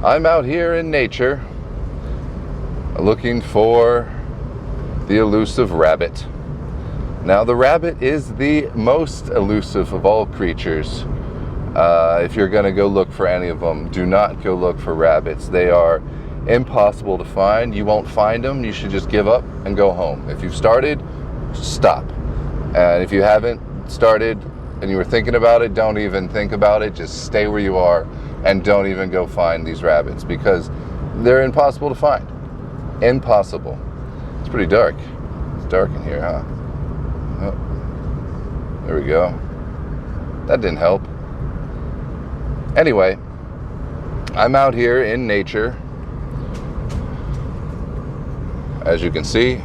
I'm out here in nature looking for the elusive rabbit. Now, the rabbit is the most elusive of all creatures. If you're going to go look for any of them, do not go look for rabbits. They are impossible to find. You won't find them. You should just give up and go home. If you've started, stop. And if you haven't started and you were thinking about it, don't even think about it. Just stay where you are and don't even go find these rabbits because they're impossible to find. Impossible. It's pretty dark. It's dark in here, huh? Oh, there we go. That didn't help. Anyway, I'm out here in nature. As you can see,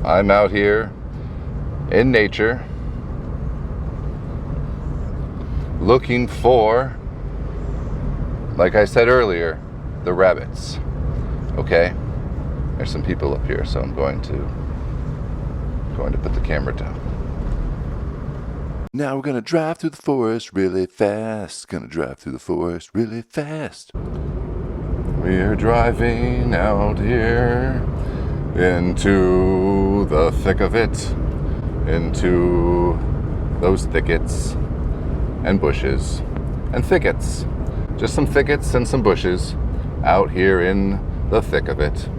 I'm out here in nature looking for, like I said earlier, the rabbits. Okay? There's some people up here, so I'm going to put the camera down. Now we're gonna drive through the forest really fast. Gonna drive through the forest really fast. We're driving out here into the thick of it, into those thickets and bushes and thickets. Just some thickets and some bushes out here in the thick of it.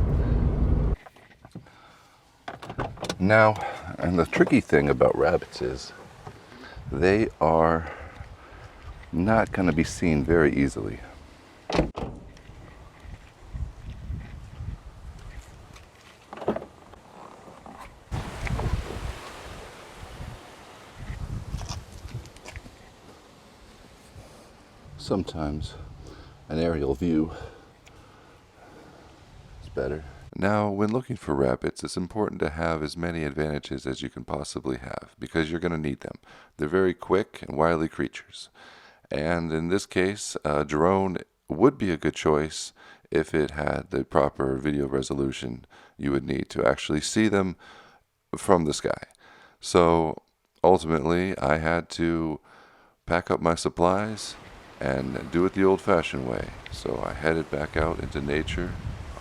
Now, and the tricky thing about rabbits is they are not going to be seen very easily. Sometimes an aerial view is better. Now, when looking for rabbits, it's important to have as many advantages as you can possibly have, because you're going to need them. They're very quick and wily creatures. And in this case, a drone would be a good choice if it had the proper video resolution you would need to actually see them from the sky. So, ultimately, I had to pack up my supplies and do it the old-fashioned way. So I headed back out into nature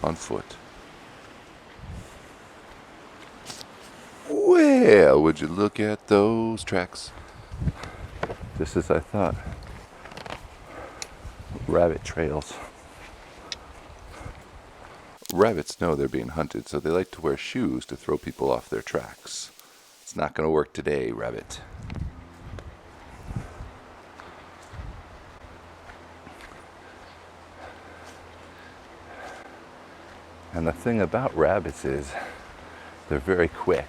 on foot. Well, would you look at those tracks? Just as I thought. Rabbit trails. Rabbits know they're being hunted, so they like to wear shoes to throw people off their tracks. It's not going to work today, rabbit. And the thing about rabbits is they're very quick.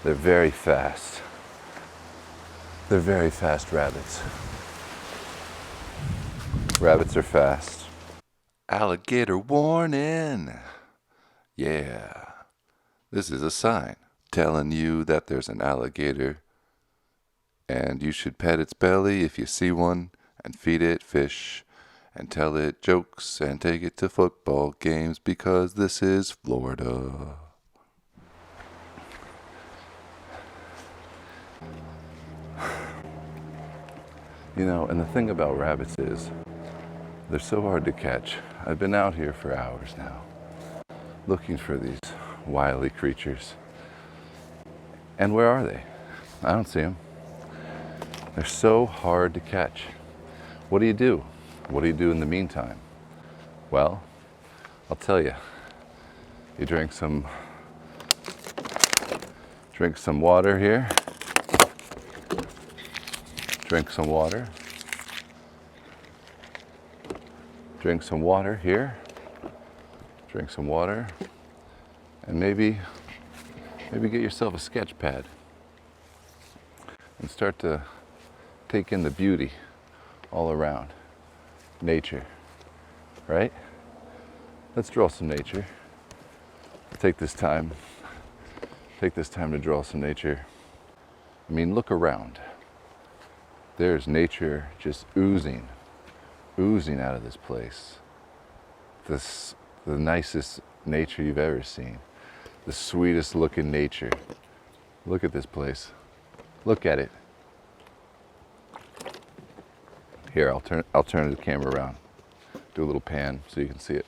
They're very fast. They're very fast rabbits. Rabbits are fast. Alligator warning! Yeah, this is a sign telling you that there's an alligator and you should pet its belly if you see one and feed it fish and tell it jokes and take it to football games because this is Florida. You know, and the thing about rabbits is they're so hard to catch. I've been out here for hours now looking for these wily creatures. And where are they? I don't see them. They're so hard to catch. What do you do? What do you do in the meantime? Well, I'll tell you. You drink some water here. Drink some water. Drink some water here. Drink some water. And maybe get yourself a sketch pad and start to take in the beauty all around. Nature, right? Let's draw some nature. Take this time to draw some nature. I mean, look around. There's nature just oozing out of this place. The nicest nature you've ever seen. The sweetest looking nature. Look at this place. Look at it. Here, I'll turn the camera around. Do a little pan so you can see it.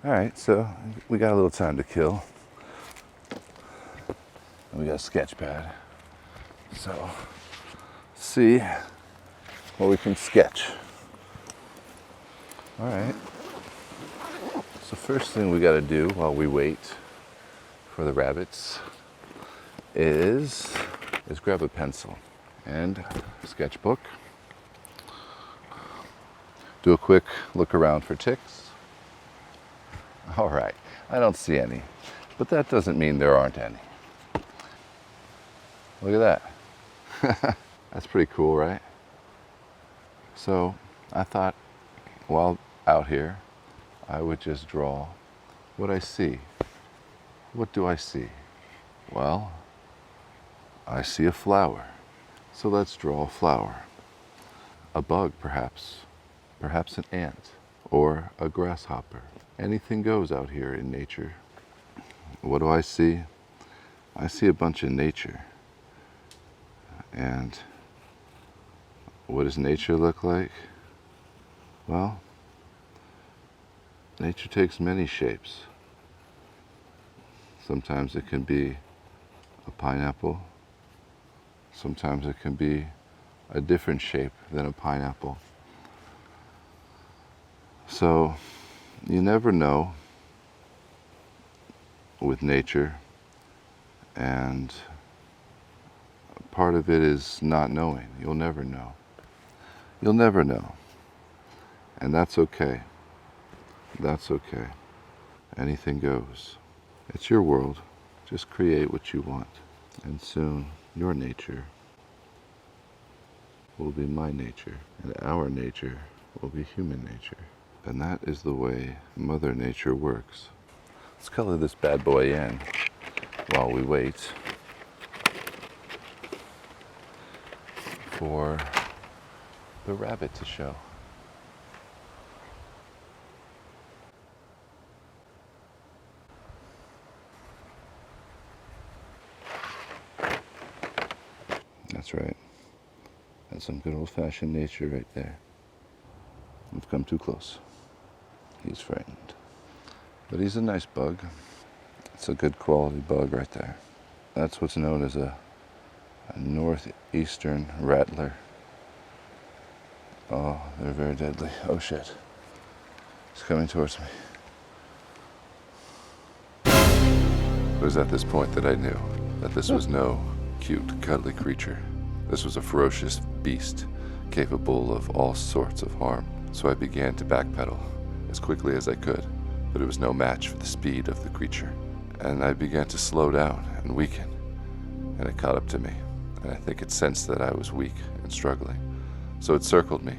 All right, so we got a little time to kill. We got a sketch pad. So, see what we can sketch. All right. So first thing we got to do while we wait for the rabbits is grab a pencil and a sketchbook. Do a quick look around for ticks. All right, I don't see any, but that doesn't mean there aren't any. Look at that. That's pretty cool, right? So I thought while out here, I would just draw what I see. What do I see? Well, I see a flower. So let's draw a flower. A bug, perhaps. Perhaps an ant or a grasshopper. Anything goes out here in nature. What do I see? I see a bunch of nature. And what does nature look like? Well, nature takes many shapes. Sometimes it can be a pineapple. Sometimes it can be a different shape than a pineapple. So you never know with nature, and part of it is not knowing. You'll never know. You'll never know. And that's okay. That's okay. Anything goes. It's your world. Just create what you want. And soon, your nature will be my nature, and our nature will be human nature. And that is the way Mother Nature works. Let's color this bad boy in while we wait for the rabbit to show. That's right. That's some good old-fashioned nature right there. We've come too close. He's frightened. But he's a nice bug. It's a good quality bug right there. That's what's known as a northeastern rattler. Oh, they're very deadly. Oh shit. He's coming towards me. It was at this point that I knew that this was no cute, cuddly creature. This was a ferocious beast capable of all sorts of harm. So I began to backpedal as quickly as I could, but it was no match for the speed of the creature. And I began to slow down and weaken, and it caught up to me. And I think it sensed that I was weak and struggling. So it circled me,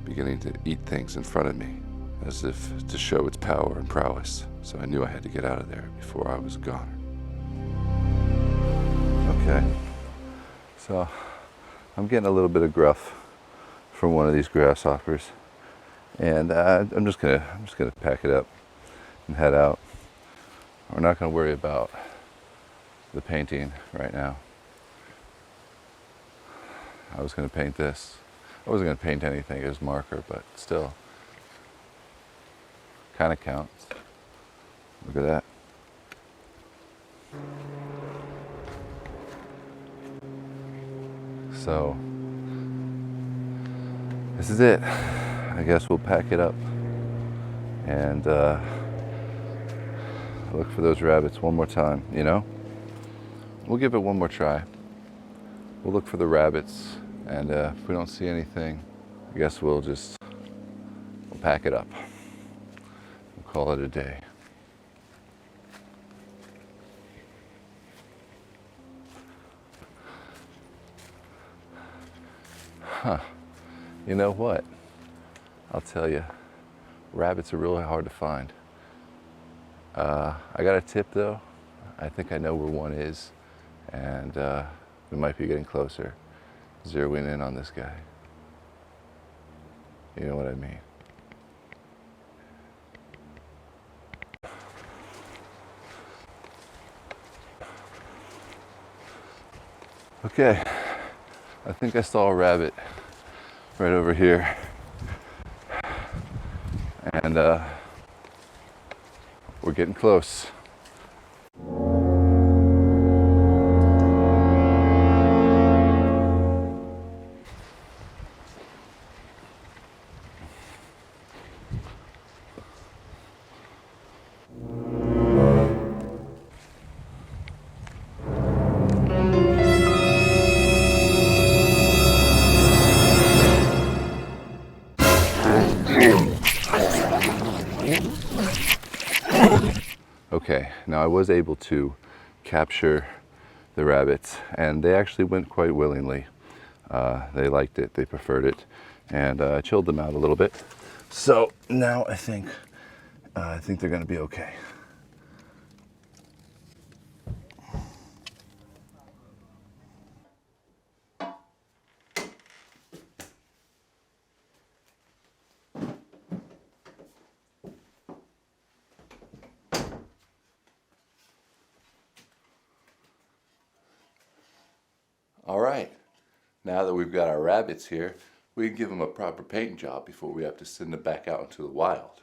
beginning to eat things in front of me, as if to show its power and prowess. So I knew I had to get out of there before I was gone. Okay, so I'm getting a little bit of gruff from one of these grasshoppers, and I'm just gonna pack it up and head out. We're not gonna worry about the painting right now. I was gonna paint this. I wasn't gonna paint anything as marker, but still, kind of counts. Look at that. So this is it. I guess we'll pack it up and look for those rabbits one more time, you know? We'll give it one more try. We'll look for the rabbits, and if we don't see anything, I guess we'll pack it up. We'll call it a day. Huh. You know what? I'll tell you, rabbits are really hard to find. I got a tip though. I think I know where one is, and we might be getting closer. Zeroing in on this guy. You know what I mean? Okay, I think I saw a rabbit right over here. And we're getting close. Okay, now I was able to capture the rabbits, and they actually went quite willingly. They liked it, they preferred it, and I chilled them out a little bit. So now I think they're going to be okay. All right, now that we've got our rabbits here, we can give them a proper paint job before we have to send them back out into the wild.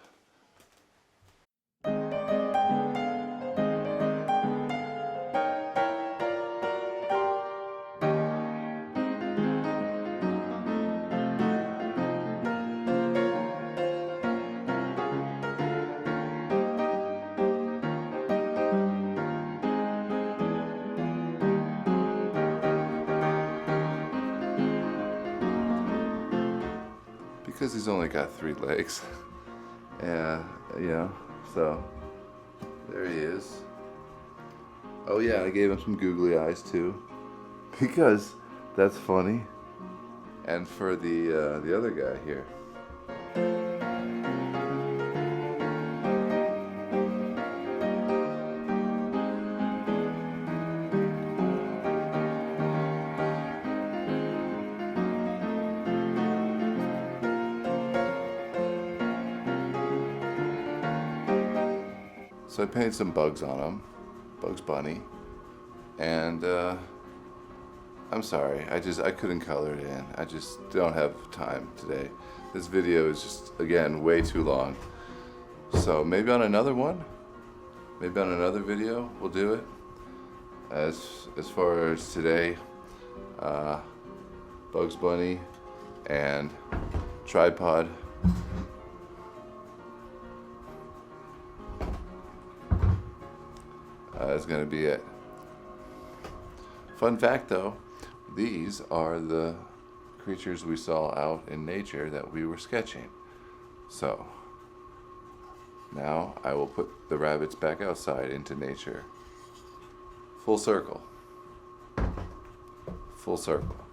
Because he's only got 3 legs. Yeah, so there he is. Oh yeah, I gave him some googly eyes too, because that's funny. And for the other guy here. So I painted some bugs on him, Bugs Bunny, and I'm sorry, I couldn't color it in. I just don't have time today. This video is just, again, way too long. So maybe on another one, maybe on another video, we'll do it. As far as today, Bugs Bunny and tripod. Is going to be it. Fun fact though, these are the creatures we saw out in nature that we were sketching. So now I will put the rabbits back outside into nature. Full circle. Full circle.